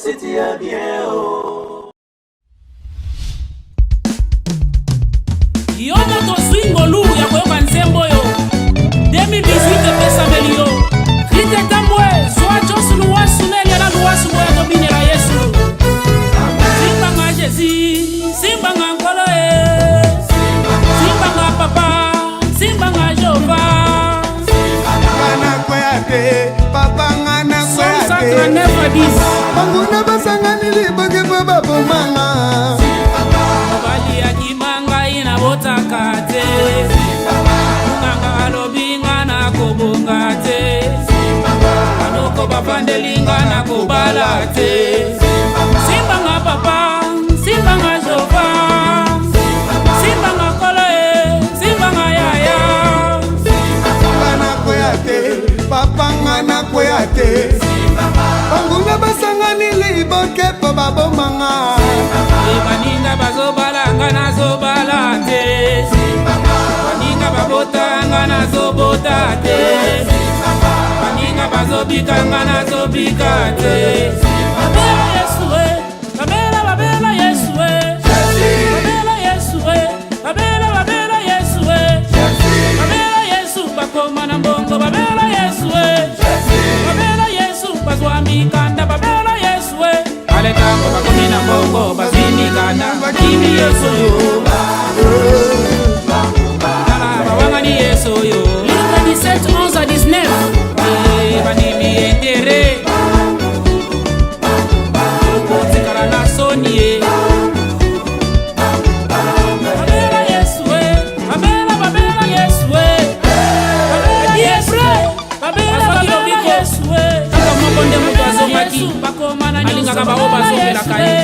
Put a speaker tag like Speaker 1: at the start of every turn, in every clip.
Speaker 1: City à bien oh.
Speaker 2: Yo moto swingo lu ya koyoka nzembo yo 2018 pesa melio Rite tambwe soa Josu luwasu neli ala luwasu moya dobinela Yesu Simba nga Jezi, Simba nga Nkolo Simba nga Papa, Simba nga Jehova
Speaker 3: Ngana kweyate, Papa ngana kweyate
Speaker 2: Sacre never dis
Speaker 3: Banguna basanga niliboke baba bomanga
Speaker 2: Obali ya kimanga ina botakate Nganga alobinga na kobongate Anoko bapandelinga na kobalate Simba nga Papa, Simba nga Jehova Simba nga Nkolo Simba nga Yaya
Speaker 3: Ngana kweyate, Papa ngana kweyate Banguna basanga niliboke baba bomanga
Speaker 2: Baninga bazobalanga na zobalate Baninga babotanga na zobotate Baninga bazobikanga na zobikate Babela Yesu babela Yesu Babela Yesu babela Yesu Babela Yesu bakoma na mbongo babela Yesu Babela Yesu bazwami kanda babela Yesu Ale tango bakomi na mbongo bazwimi kanda bakimi Yesu yo Bawangani Yesu yo Luc 17, 11 à 19 Banimi enterré Okotikala na sonie Babela Yesu Babela Yesu Babela Yesu Babela Yesu Kaka mokonde mutu azongaki alingaka bao bazongelaka ye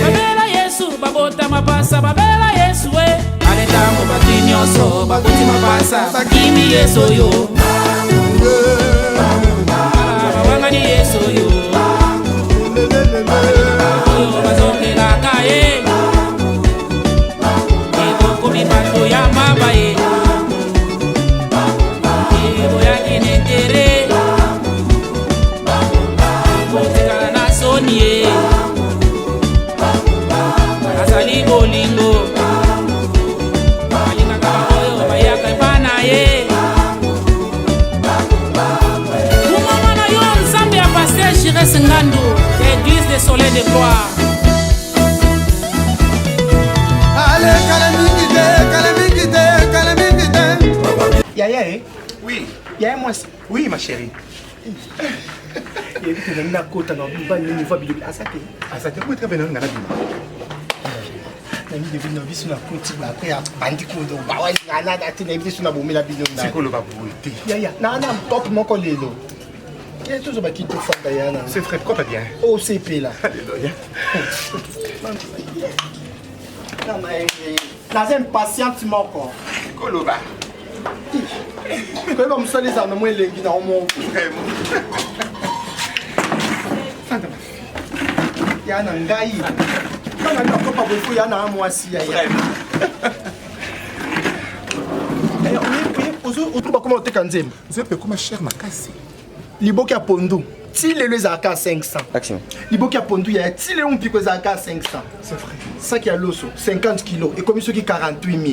Speaker 2: Babela Yesu babota mapasa Babela Yesu aletango baki nyonso bakuti mapasa bakimi Yesu yo bawangani Yesu yo oyo bazongelaka ye ekokomi bato ya maba ye eboyaki netere kotikala na soni ye azali bolingo balingaka baoyo bayaka epa na ye kumama na yo nzambe ya paster Jires Ngandu église des soleils de gloire
Speaker 3: Ale kalamingite
Speaker 4: Yaya, eh?
Speaker 3: Oui,
Speaker 4: Yaya, moi,
Speaker 3: oui ma chérie.
Speaker 4: il y a des gens qui ont côté dans le bas, il faut bien à ça.
Speaker 3: Ah ça te coûte très bien ngana bima.
Speaker 4: Nami devine na biso na côté après à bandi kondo. Ba wa ngana dati na biso na bomela bino na.
Speaker 3: Sikolo ba boité.
Speaker 4: Yaya, na top moko lelo. Il y a toujours qui te font Yana.
Speaker 3: C'est très propre bien.
Speaker 4: OCP là.
Speaker 3: Alléluia.
Speaker 4: Non mais là impatiente moko.
Speaker 3: Sikolo ba.
Speaker 4: Quand on me sort les armes, moi les dans mon
Speaker 3: Vraiment.
Speaker 4: Yana ngai. Quand on n'a pas beaucoup Yana moi si Yaya. Comment on te kanzem?
Speaker 3: Vous êtes comme cher makasi.
Speaker 4: Liboki ya pondu. Ti le zaka 500.
Speaker 3: Action.
Speaker 4: Liboki ya pondu ya ti le mpiko zaka 500.
Speaker 3: C'est vrai.
Speaker 4: Ça qui a l'osso 50 kilos et comme ceux qui 48 000.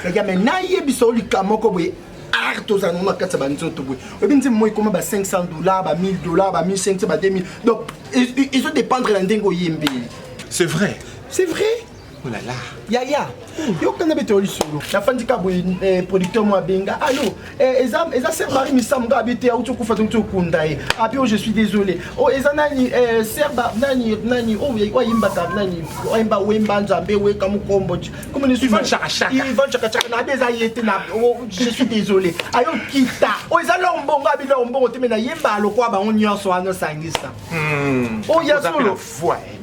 Speaker 4: Les gars mais na yebiso likamoko boye artos anona katsa banzoto boye. Obinzi moi comme ba $500, ba $1000, ba 1500, ba 2000. Donc ils ont dépendre de l'indingo yembi.
Speaker 3: C'est vrai.
Speaker 4: C'est vrai.
Speaker 3: Oh là là.
Speaker 4: Yaya, yo kana beto lisolo. La fandika boy producteur moi benga. Allô, eza sœur Marie Misamga habité à Utuku Fatuntu Kundae. Abi je suis désolé. Oh eza nani sœur nani oh yimba nani wemba nzambe we kamukombo. Comment ne suis pas chaka. Il va chaka na beza yete na je suis désolé. Ayo kita. Oh eza lombonga abi lombongo te na yemba lokwa ba on nyonso ano sangisa. Oh ya solo.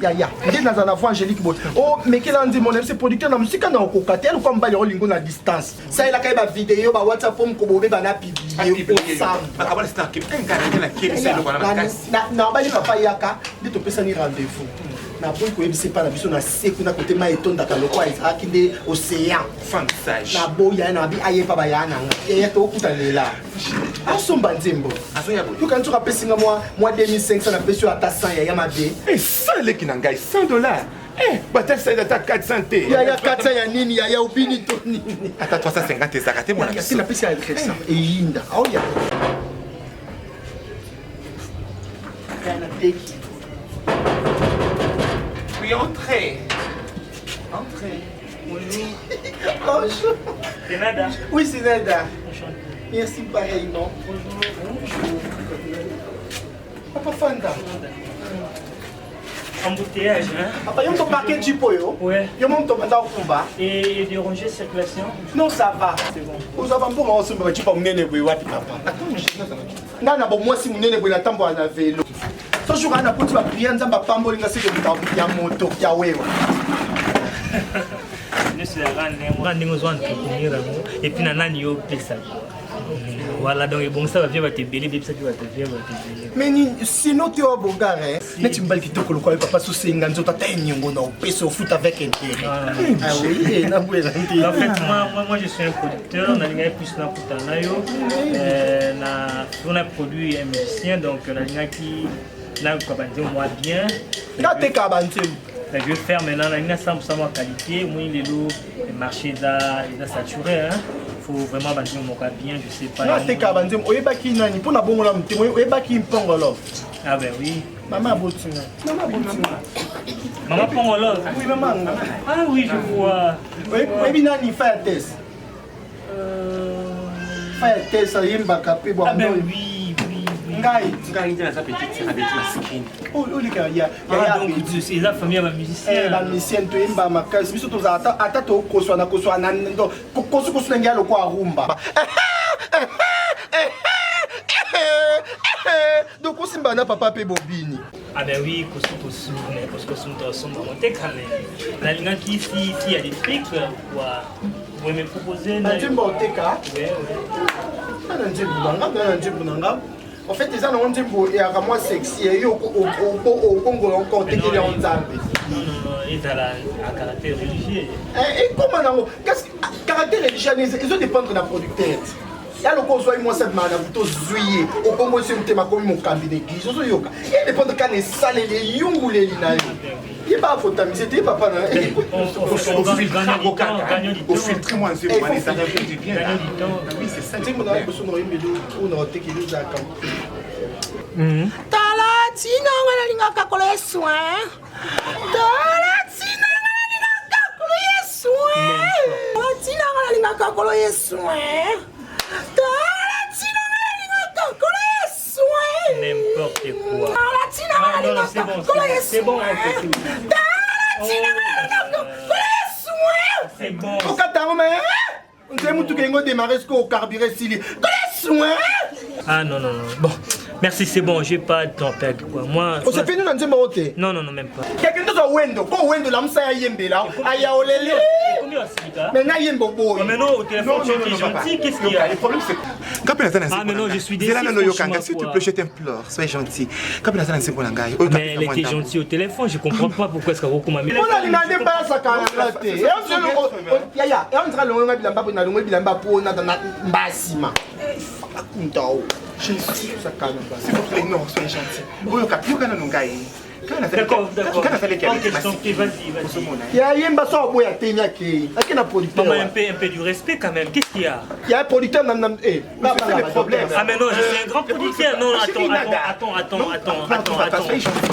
Speaker 4: Yaya, ndi na na voix Angélique boy. Oh mais quel mon MC producteur na musika na okokatel kwa mbali olingo na distance. Ça il a ka ba vidéo ba WhatsApp pour mkobobe ba na publier ensemble.
Speaker 3: Akabala c'est un kip ngana na kip c'est le bana makasi.
Speaker 4: Na bali papa yaka, ndi to pesa ni rendez-vous. Na boy ko yebise pa na biso na seku na côté ma etondaka lokwa ezalaki nde océan.
Speaker 5: Femme sage.
Speaker 4: Na boy ya na bi aye pa bayana ya to okutanela. Asomba nzembo.
Speaker 5: Azoya boy.
Speaker 4: Yo kan tu rapesi nga moi 2500 na pesi ata 100 ya mabe.
Speaker 5: Eh, 100 leki na ngai, $100. Eh, bata ça ata 400 te.
Speaker 4: Ya 400 ya nini ya ubini to nini.
Speaker 5: Ata 350 ezaka te mwana.
Speaker 4: Ya sina pesi ya adresse. Eyinda. Aoya. Kana teki.
Speaker 5: Oui, entrez. Entrez.
Speaker 4: Bonjour. Bonjour.
Speaker 6: C'est Nada.
Speaker 4: Oui, c'est Nada.
Speaker 6: Enchanté.
Speaker 4: Merci pareillement. Bonjour. Papa Fanda.
Speaker 6: Embouteillage, hein?
Speaker 4: Papa, yo to paquet de poyo.
Speaker 6: Ouais.
Speaker 4: Yo monte dans combat.
Speaker 6: Et déranger circulation?
Speaker 4: Non, ça va.
Speaker 6: C'est bon.
Speaker 4: Vous avez un peu moins de tu peux mener boy wapi papa. Nana bon moi si munene boy na tambo na vélo. Ce jour ana poti ba prier nzamba pambo linga se ke ya moto ya wewa.
Speaker 6: Et puis nani yo pesa. Voilà donc bon ça va bien va te bélir puis ça qui va te faire va te bélir.
Speaker 4: Mais ni sinon tu es au bogare. Mais tu m'as dit que le papa sous c'est nganzo ta nyongo na peso au foot avec intérêt. Ah oui, na bouela.
Speaker 6: En fait moi je suis un producteur, on a gagné plus na putana yo. On a produit un musicien donc on a gagné qui là quoi moi bien.
Speaker 4: Gâté kabanté.
Speaker 6: Je vais faire maintenant une 100% de qualité. Moi, le marché est saturé. Hein. Il faut vraiment bâtir mon cas bien, je sais pas.
Speaker 4: Non, c'est kabandé. Oyebaki nani pour na bongo la mtemo. Oyebaki mpongolo.
Speaker 6: Ah ben oui.
Speaker 4: Maman botina. Maman botina.
Speaker 6: Maman pongolo.
Speaker 4: Oui, maman.
Speaker 6: Ah oui, je vois.
Speaker 4: Oui, nani faire test. Faire test ça yemba kapé bo.
Speaker 6: Ah ben oui.
Speaker 5: Ngai ndio naza petite sœur avec la skin.
Speaker 4: Oh, ya
Speaker 6: donc c'est la famille ba musicien.
Speaker 4: Ba musicien to yemba makasi biso to za ata to koswana ndo kosu ngalo kwa rumba. Donc osimba na papa pe bobini.
Speaker 6: Ah ben oui, kosu mais parce que son to son monter quand même. La ligne qui si il y a des trucs quoi. Vous me proposer
Speaker 4: na jimbo teka.
Speaker 6: Ouais.
Speaker 4: Na jimbo. En fait, les gens ont dit que c'est moins sexy et au Congo encore des gens en Zambie.
Speaker 6: Non, ils ont un caractère religieux.
Speaker 4: Et comment qu'est-ce que caractère religieux ils ont dépendre d'un producteur. Il y a le consoit moi cette manière vous juillet au Congo c'est un thème comme mon cabinet d'église so yoka. Il dépend de quand les salles les yungu les lina. Il pas faut tamiser tes papa na.
Speaker 5: Au filtre moi c'est moi les arabes du bien.
Speaker 4: Oui, c'est ça. Tu me donnes besoin de remédio ou non te qui nous a comme.
Speaker 3: Talatina ngala lingaka kolo soin. Talatina ngala lingaka kolo soin. Talatina ngala lingaka kolo soin.
Speaker 6: N'importe quoi.
Speaker 3: Non,
Speaker 6: non, c'est bon, c'est bon. C'est bon.
Speaker 4: Au Qatar, mais on sait tout qui est démarré ce qu'on carburé s'il
Speaker 6: Ah non. Bon, merci, c'est bon, j'ai pas de temps perdu quoi. Moi.
Speaker 4: On s'est fini dans un côté.
Speaker 6: Non, même pas.
Speaker 4: Quelqu'un d'autre a Wendo, quand Wendo l'a m'sa yembe là, aya olele. Mais na yembo boy.
Speaker 6: Mais non, au téléphone tu es gentil, qu'est-ce qu'il y a?
Speaker 5: Le problème c'est
Speaker 6: ah mais non, je suis déçu.
Speaker 5: S'il te plaît, je t'implore, sois gentil.
Speaker 6: Mais elle était gentille au téléphone, je comprends pas pourquoi est-ce qu'on m'a mis.
Speaker 4: On a demandé pas ça quand même. Ya, on sera longa bilamba na longa bilamba po na mbasima. Akuntao. Jésus, ça calme pas.
Speaker 5: S'il vous plaît, non, soyez gentil.
Speaker 6: D'accord. Ok, vas-y.
Speaker 4: Ya yemba so boya tenya ki. Akina producteur.
Speaker 6: Maman, un peu du respect quand même. Qu'est-ce qu'il y a?
Speaker 4: Il y a un producteur c'est
Speaker 5: le problème.
Speaker 6: Ah mais non, je suis un grand producteur. Non, attends.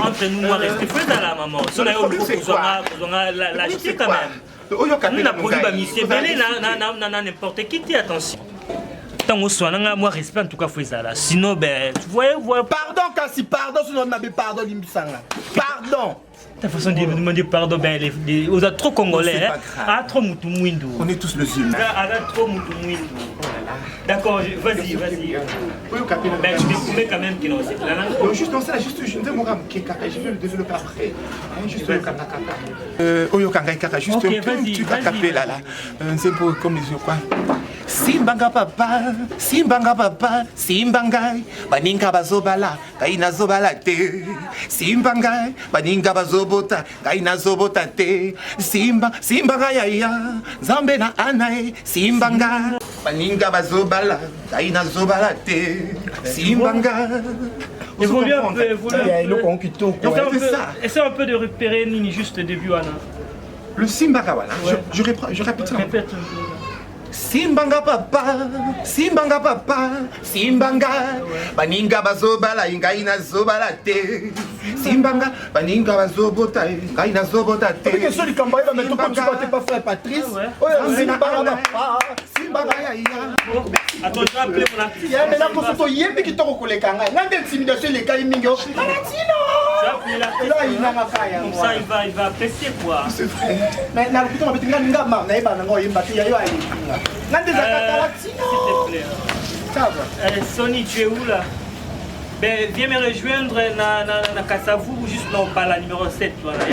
Speaker 6: Entre nous, moi, restez fou dans la maman. Si on a l'acheter quand même. Nous, on a produit ma mission. N'importe qui, attention. Tant qu'on soit là, moi, respect en tout cas, faut ça là. Sinon, ben, tu vois.
Speaker 4: Pardon, Kassi, pardon, sinon on m'avait pardon, Limbisanga. Pardon.
Speaker 6: Ta façon de demander pardon, ben, vous êtes trop congolais, hein. Ah, trop moutoumouindou.
Speaker 5: On est tous les humains.
Speaker 6: Ah, trop moutoumouindou. D'accord, vas-y. Ben, tu découvres quand même qu'il en sait là.
Speaker 5: Non, juste dans ça, juste je ne vais pas je vais le développer après. Juste Oyo Kangai Kaka, juste un petit capé là. C'est pour comme les yeux quoi. Simbanga papa, simbanga papa, simbangai, baninga bazobala, kaina zobala te. Simbangai, baninga bazobota, kaina zobota te. Simbanga ya, zambe na anae, simbanga, baninga bazobala, kaina zobala te. Simbanga.
Speaker 6: Évolue un peu,
Speaker 4: C'est
Speaker 6: un peu de repérer Nini juste le début, Anna.
Speaker 5: Le simbanga, voilà. Je répète ça.
Speaker 6: Répète un peu.
Speaker 5: Simbanga papa, simbanga papa, simbanga, baninga bazobala, ingaina zobala te. Simbanga, baninga bazobota, ingaina zobota te.
Speaker 4: que celui qui m'a dit, mais tu n'es pas frère Patrice. Simbanga papa, simbanga ya.
Speaker 6: Attends, je vais appeler mon artiste.
Speaker 4: Mais là, pour ce qui est collé, l'intimidation, les cas, ils m'ont dit,
Speaker 6: Comme ça, il va apprécier quoi.
Speaker 5: C'est vrai.
Speaker 4: mais na lukito mabetinga ninga mama na ibana ngo yimba ya yo ali nande za kata
Speaker 6: S'il te plaît.
Speaker 4: ça va
Speaker 6: Sonny, tu es où là? Ben, viens me rejoindre na Kassavou ou juste dans la numéro 7. Voilà,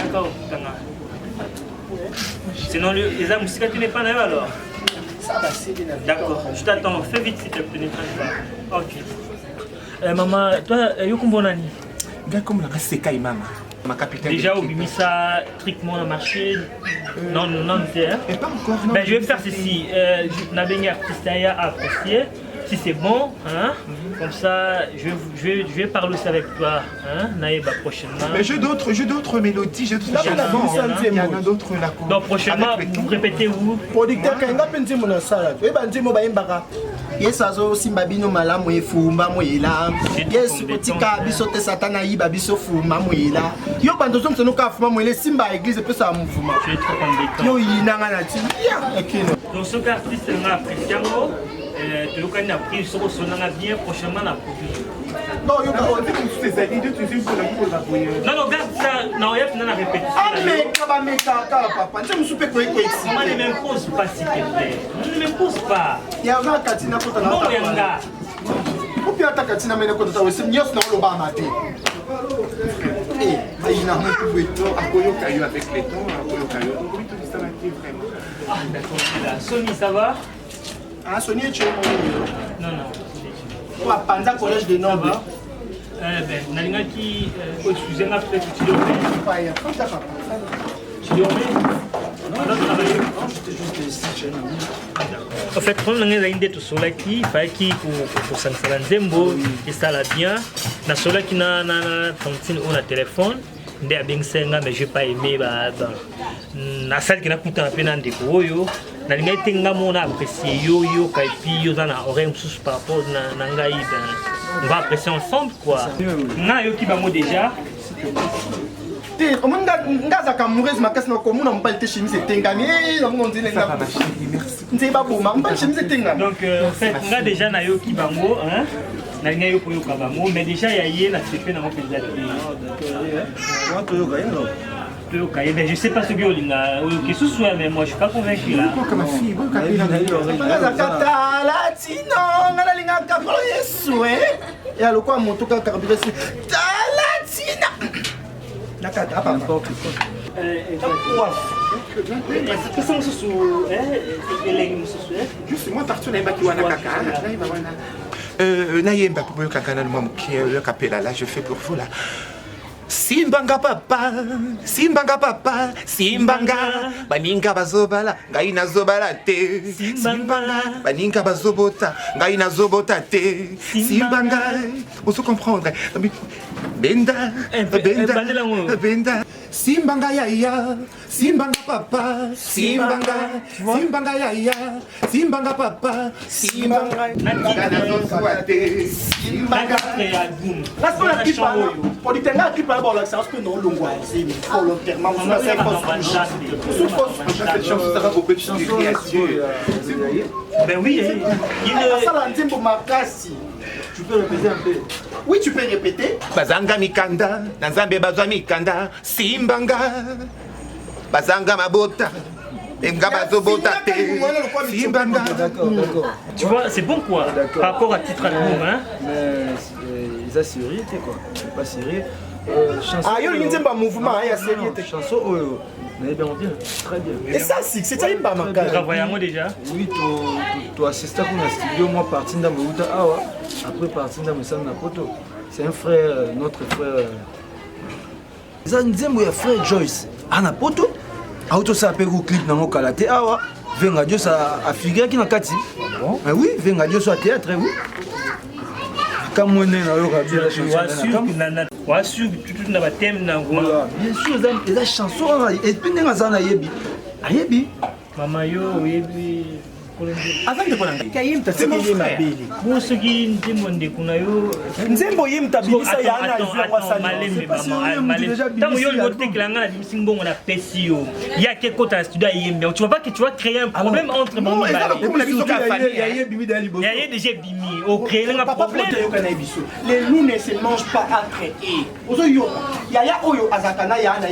Speaker 6: sinon, les âmes, si tu n'es pas là alors.
Speaker 4: ça va c'est bien.
Speaker 6: D'accord, je t'attends. Fais vite s'il te plaît, ne traîne pas. Ok. Maman, toi, Yokumbonani.
Speaker 5: Gars comme la Sekai Mama, ma capitaine.
Speaker 6: Déjà, au Bimisa, strictement le marché. Non, c'est.
Speaker 5: Et pas encore. Non,
Speaker 6: Ben, je vais faire ceci. Nabengé Artistaya a apprécié. Si c'est bon, hein, comme ça, je vais parler aussi avec toi, hein, Naïba, prochainement.
Speaker 5: Mais j'ai d'autres mélodies, j'ai d'autres chansons. Il y en a d'autres là.
Speaker 6: Donc, prochainement, vous répétez où?
Speaker 4: Producteur kanga penzi mona sala e banzi mo bayimbaka yesazo simba bino malamu efumba moyela yesu kotika biso te satana yiba biso fuma moyela yo bando zo msono ka fuma moyela simba église pe sa mouvement
Speaker 6: Je suis trop compétent.
Speaker 4: yo yinanga na ti ya ekino
Speaker 6: Donc, ce qu'artiste m'a apprécié, tu as pris ce que bien prochainement la produit.
Speaker 4: non yo ka
Speaker 6: Non, non, garde ça. Non, il y a une répétition.
Speaker 4: ah mais kaba meka ka papa nje musupe ko eko ex
Speaker 6: Maman ne m'impose pas, s'il te plaît. Ne m'impose pas.
Speaker 4: ya na katina kota na
Speaker 6: Non, Yanga.
Speaker 4: Kupia ta katina mena kota ta wese nyos na loba mate eh ayina mutu beto
Speaker 5: Akoyo Kayo avec les tons, Akoyo Kayo. Donc oui, tout ça là qui est vraiment.
Speaker 6: Ah, d'accord, là. Sony, ça va?
Speaker 4: ah Sony tu
Speaker 6: Non, non.
Speaker 4: pour panza collège de Noble
Speaker 6: Ben, Nalingaki, excusez-moi, peut-être que tu dormais.
Speaker 4: pas ya panza papa
Speaker 6: Tu dormais? En fait, comme on a une dette sur la qui, il fallait qu'il pour s'en faire un zembo, et ça l'a bien. Na sola qui n'a tontine ou na téléphone, ndé a bien senga mais j'ai pas aimé na salle qui n'a coûté un peu dans des yo. Na linga tenga mon apprécié yo kaipi yo na oreille sous par rapport na ngai on va apprécier ensemble quoi. Na yo qui ba mo déjà.
Speaker 4: te omonga ngaza ka moureuse makasi na komuna mbali te chemise etengami na mongo nzile nga nzile ba boma mbali chemise etengami
Speaker 6: Donc en fait nga déjà na yo ki bango hein na linga yo koyo ka bango mais déjà ya ye na sepe na mo penza mais je sais pas ce que Olinga qui sous mais moi je suis pas convaincu là.
Speaker 5: Comme ma fille, bon capitaine.
Speaker 4: ngaza kata latino ngala linga ka kolo yesu ya lokwa moto ka carburé latino nakata papa
Speaker 5: Justement, partout, on a qui wana kaka. Nayemba pour kakana moi qui le capella là, je fais pour vous là. Simbanga papa, simbanga papa, simbanga, baninga bazobala, gaina zobala te. Simbanga, baninga bazobota, gaina zobota te. Simbanga, on se comprendre. Benda, benda, benda. Simbanga ya, simbanga papa, simbanga, simbanga ya, simbanga papa, simbanga.
Speaker 6: Simbanga album.
Speaker 4: la semaine qui parle pour dire que qui parle bon la séance que non longo c'est volontairement on a fait
Speaker 5: Cette chanson, ça va beaucoup de création.
Speaker 6: Ben oui,
Speaker 4: ça la ntimbo makasi. Tu peux répéter un peu? Oui, tu peux répéter.
Speaker 5: Bazanga mikanda, nanzambe bazwa mikanda, simbanga. Bazanga mabota, emga bazobota te. Simbanga.
Speaker 7: D'accord.
Speaker 6: tu vois, c'est bon quoi, par rapport à titre album, hein.
Speaker 7: Mais ils ont sérieux, quoi. C'est pas sérieux.
Speaker 4: Ah, il y a un mouvement, il y a une
Speaker 7: chanson. Bien, très bien.
Speaker 4: Et ça, c'est ça, il pas manqué.
Speaker 6: Travaillons déjà.
Speaker 7: Oui, tu assistes à mon studio, moi, parti dans mon après parti dans mon centre Napoto. C'est un frère, notre frère. Ça nous dit, mon frère Joyce, à Napoto. Auto ça appelle au clip dans mon kalaté. Ah ouais, venga Dieu ça a figuré qui n'a qu'à dire. Ah oui, venga Dieu soit théâtre, oui. Quand on est dans le radio, la
Speaker 6: chanson, tout n'a pas thème dans
Speaker 7: bien sûr, les chansons, et puis dans la yebi. Yebi.
Speaker 6: Maman yo, yebi.
Speaker 4: Avant de prendre kayim ta c'est mabeli.
Speaker 6: Bon ce qui ndimonde kuna yo.
Speaker 4: Nzembo yim ta bilisa ya na
Speaker 6: izwa sa malembe maman. Tant yo le teklanga na bisingo na pesio. Il y a quelque chose à studio yembe. Tu vois pas que tu vas créer un problème entre maman et
Speaker 4: papa. Il y a bimi dans libo.
Speaker 6: Il y a déjà bimi. Au créer un problème.
Speaker 4: Les loups ne se mangent pas entre eux. Ozo yo. Yaya oyo azakana ya na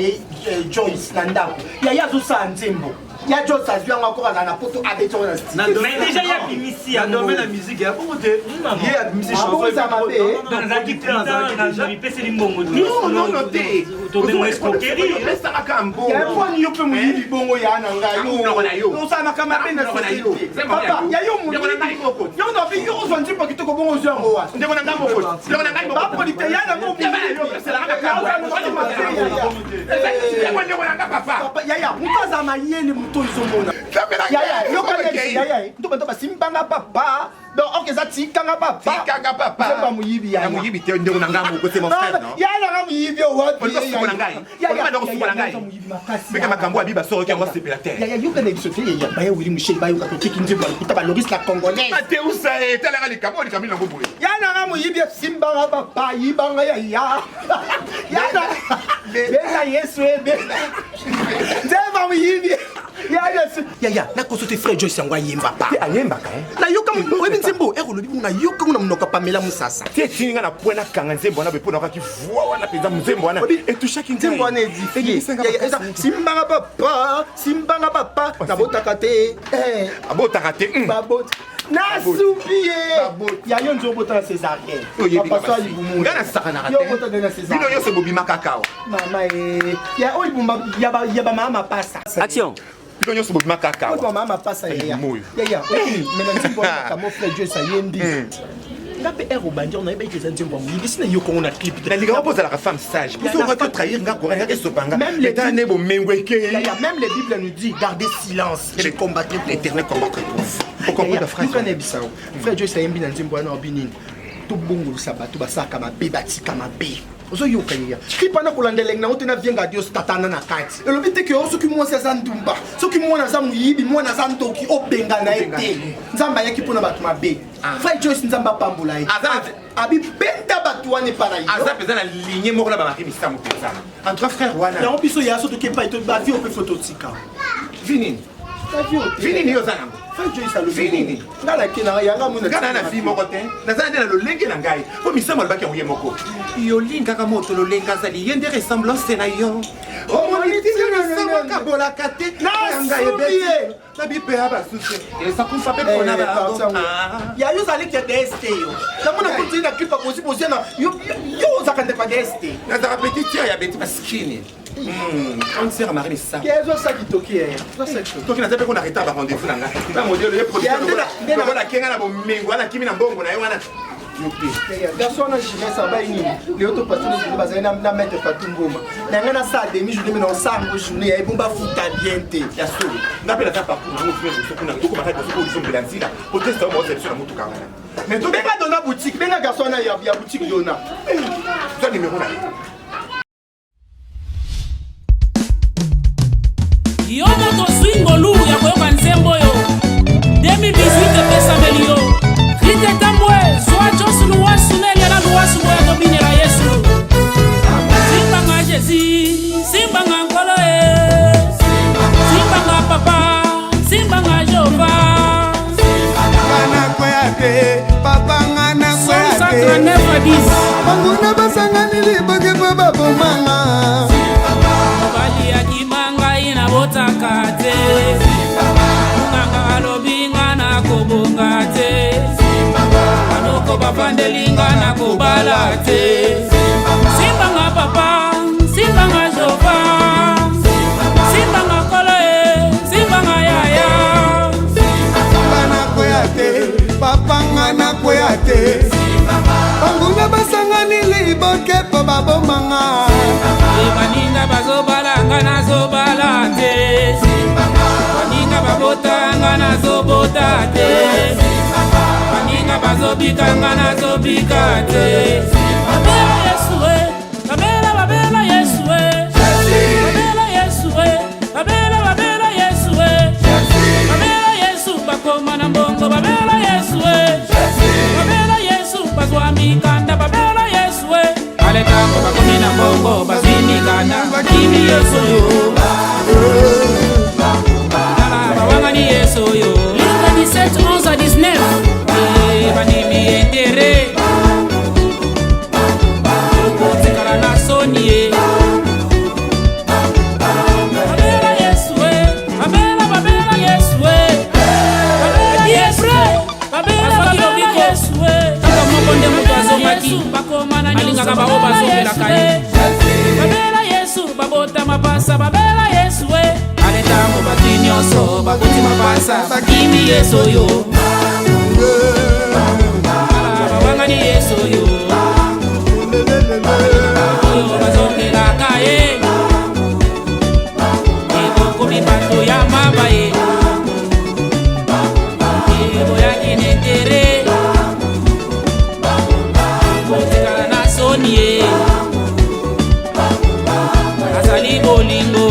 Speaker 4: Joyce Nandako. Yaya zo sa nzembo. Il y a d'autres avions encore dans la photo avec ton style.
Speaker 6: Mais déjà, il y a Bimisi. Il y a
Speaker 7: nommé la musique, il y a beaucoup de. Il y a Bimisi chanson.
Speaker 4: Ça m'a fait.
Speaker 6: Dans la équipe, dans la équipe, c'est l'immongo. Non, non, non, t'es. T'es escroquerie.
Speaker 4: Il y a un point où on peut mouiller du bon, il y a un anglais. Non, ça m'a quand même fait. Papa, il y a un mouiller. Il y a un petit peu de gens qui te comprennent aux gens. Il y a un petit peu de Yaya, na kosote frère Joyce ngwa yemba pa.
Speaker 5: Ayemba ka.
Speaker 4: Na yoka mo webi nzembo e kolobi na yoka na mnoka Pamela Musasa.
Speaker 5: Te tinga na poena kanga nzembo na bepo na ki voix wana peza nzembo wana. Et tout chaque
Speaker 4: nzembo wana edifié. Simba na papa na botaka te.
Speaker 5: Abotaka te.
Speaker 4: Babot. Na soupié. Ya yo nzo botaka Césarien. Papa so alibumu.
Speaker 5: Ngana saka na
Speaker 4: yo botaka na Césarien.
Speaker 5: Bino yo se bobima kakao.
Speaker 4: Mama ya olibumba ya ba mama pasa.
Speaker 6: Action.
Speaker 5: Bino yo se bobima kakao.
Speaker 4: Ko mama pasa ya. Ya. Maintenant nzembo na mo frère Dieu sa yembi. Ngape ero bandi on a ba ikeza nzembo mu yibisi na yo ko na clip.
Speaker 5: Na liga reposer la femme sage. Pour ça on va te trahir ngako ngaka sopanga. Mais dans nebo mengweke.
Speaker 4: Même les Bibles nous dit gardez silence. Je combattrai
Speaker 5: l'éternel combattre pour vous. Au comprendre la phrase.
Speaker 4: Frère Dieu sa yembi na nzembo na obinini. To bongo sabato basaka mabe batika mabe. Ozo yoka ya. Kipana kulandela na otena vienga Dieu tatana na kati. E lobi te ke oso ki mo sesa ndumba. So ki mo na za muyibi mo na za ntoki obenga na ete. Nzamba yaki pona batu mabe. Frère Dieu nzamba pambula ye. Abi benda batu wane para yo.
Speaker 5: Aza peza na lignée moko na ba maki misamu peza. Entre frères wana.
Speaker 4: Na obiso ya so to ke pa ito ba vie o pe phototika.
Speaker 5: Vini. Vini yo zana.
Speaker 4: Vini. Ngala kina yanga muna.
Speaker 5: Ngana na fi moko te. Na zana na lo lenge na ngai. Ko misamu albaki ya moko. Yo linga ka moto lo lenga zali yende ressemblance na yo. O moni tini sama ka bola kate.
Speaker 4: Na ngai be.
Speaker 5: Na bi pe aba susu. E sa kumfa pe kona ba.
Speaker 4: Ya yo zali ke DST yo. Na mona kuti na clip posi posi na yo zakande pa DST.
Speaker 5: Na za petit ya beti maskini. On sert à mariner ça.
Speaker 4: Qu'est-ce que ça qui toquait?
Speaker 5: Toi qui n'as pas qu'on arrête à rendez-vous là. Là mon Dieu le producteur. Voilà kenga na bomengo na kimi na mbongo na yo wana.
Speaker 4: Garçon na chimé ça va ini. Les autres personnes qui bazana na mettre Fatungoma. Na ngana sa demi journée mais on sango journée et bomba futa biente.
Speaker 5: Ya so. Ngape la tapa pour nous faire ce qu'on a tout comme ça pour nous faire lancer là. Pour tester moi c'est sur la moto carana.
Speaker 4: Mais tu pas dans la boutique, ben garçon na ya boutique yona.
Speaker 5: Toi numéro là.
Speaker 2: Yo moto swingo lu ya koyoka nzembo yo 2018 pesa melio Rite tambwe soa Josu luwasu neli ala luwasu moya dobine la Yesu Simba nga Jezi Simba nga nkolo Simba nga papa Simba nga Jehova
Speaker 1: Ngana kweyate papa ngana kweyate
Speaker 2: 139
Speaker 1: Banguna basanga niliboge kwa babo mama
Speaker 2: Bali ya kimanga ina botakate Nganga alobinga na kobongate Anoko bapandelinga na kobalate Simba nga papa
Speaker 1: moke po babomanga
Speaker 2: baninga bazobala nga nazobala te baninga babota nga nazobota te baninga bazobika nga nazobika te babela Yesu babela Yesu babela Yesu babela Yesu babela Yesu bakoma na mbongo babela Yesu babela Yesu bazwami kanda babela Yesu ale tango bakomi na mbongo bazwini kanda bakimi Yesu yo bawangani Yesu yo Luc 17 11 à 19 banimi entere okotikala na sonie babela Yesu babela Yesu babela Yesu babela Yesu kaka moko nde moto azongaki alingaka bao bazongelaka ye babela Yesu babota mapasa babela Yesu ale tango bazwi nyonso bakoti mapasa bakimi Yesu yo bawangani Yesu yo oyo bazongelaka ye ekokomi bato ya maba ye eboyaki netere kotikala na soni ye azali bolingo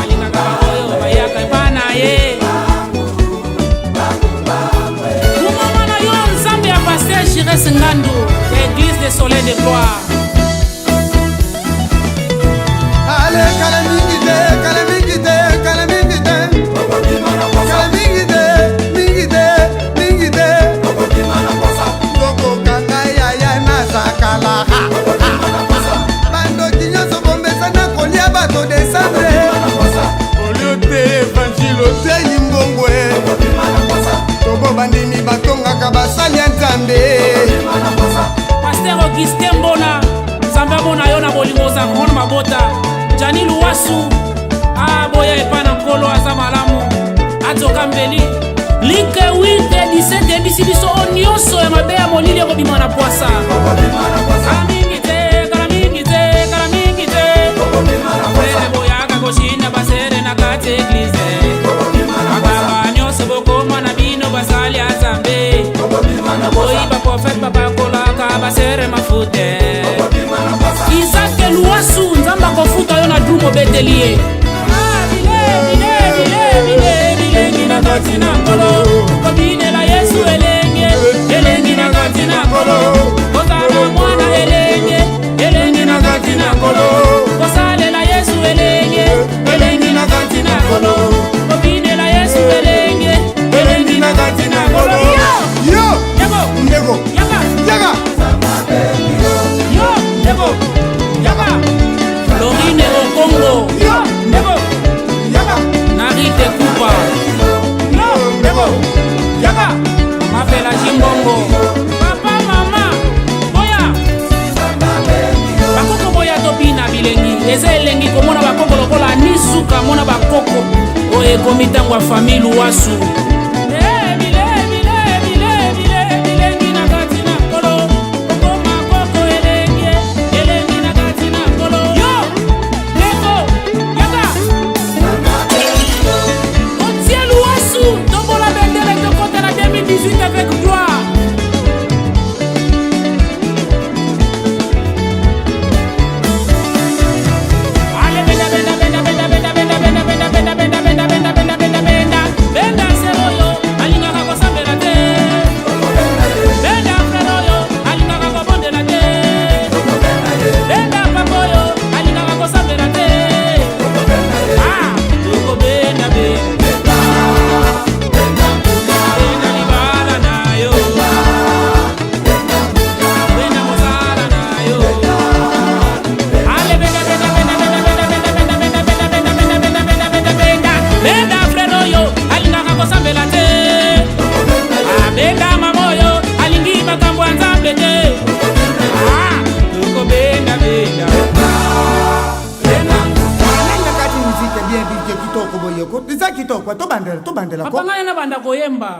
Speaker 2: alingaka oyo bayaka epa na ye kumama na yo nzambe ya paster Jires Ngandu église des soleils de gloire
Speaker 1: ale kala mingi te kala mingi te kala mingi te kala mingi te mingi te mingi te toko kanga yaya na zakala bando kinyoso bomesana kolia bato descendre olio te évangile oteyi mbongwe tobo bandimi batongaka basali ya nzambe
Speaker 2: paster Augustin Mbona nzambe abona yo na bolingo za grande mabota Jani Luwasu aboya epa na nkolo aza malamu atoka mbeli Luc 8:17 ebisi biso o nyonso ya mabe ya molili ekobima na pwasa kala mingi te kala mingi te kala mingi te frere boyaka koshinda basere na kati eglize bakaba nyonso bokoma na bino basali ya nzambe boyi baprofete babakolaka basere mafute Isaac Luwasu nzambe akofuta yo na drumo betelie bilengi na kati na nkolo kobinela Yesu elengi na kati na nkolo kozala mwana elengi na kati na nkolo kosalela Yesu elengi na kati na nkolo kobinela Yesu elengi na kati na nkolo
Speaker 1: yo ndeko
Speaker 2: yaka yo ndeko yaka Lorine Okongo yo ndeko Narite Kupa yo ndeko yaka Mapela Jimbongo papa mama boya bakoko boya tobina bilengi eza elengi komona bakoko lokola nisuka mona bakoko oyo ekomi ntango ya famille Luwasu bilengi na kati na nkolo okoma koko elengi na kati na nkolo yo ndeko yaka otie Luwasu tombola bendele tokota na 2018 avec gloire
Speaker 1: kitoko boyoko eza kitoko tobandela
Speaker 2: papa ngai na banda koyemba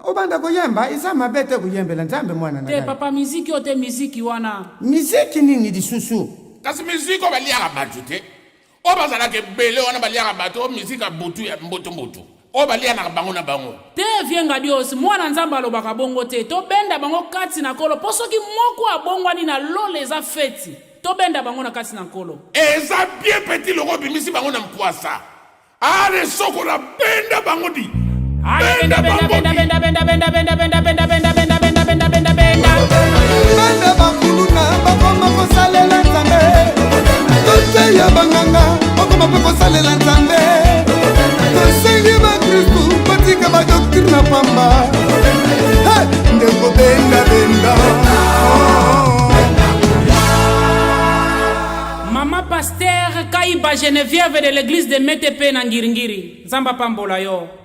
Speaker 1: obanda kuyemba izama bete kuyembela nzambe mwana na
Speaker 2: te papa miziki ote miziki wana
Speaker 1: miziki nini lisusu
Speaker 8: kasi miziki obaliaka bato te o bazalaka ebele wana baliaka bato o miziki abutu ya mbutu o balianaka bango na bango
Speaker 2: te vienga diosi mwana nzambe alobaka bongo te tobenda bango kati na nkolo mpo soki moko abongwani na lole eza feti tobenda bango na kati na nkolo
Speaker 8: eza bien petit loko bimisi bango na mkwasa ale sokola benda bango di benda
Speaker 1: bakuluna bakoma kosalela nzambe toteya banganga bakoma mpe kosalela nzambe tosengi bakristu batika badoktrine na pamba ndeko benda
Speaker 2: Mama Pasteur Kaiba Geneviève de l'église de Metepe na Ngiringiri. Nzamba pambola yo.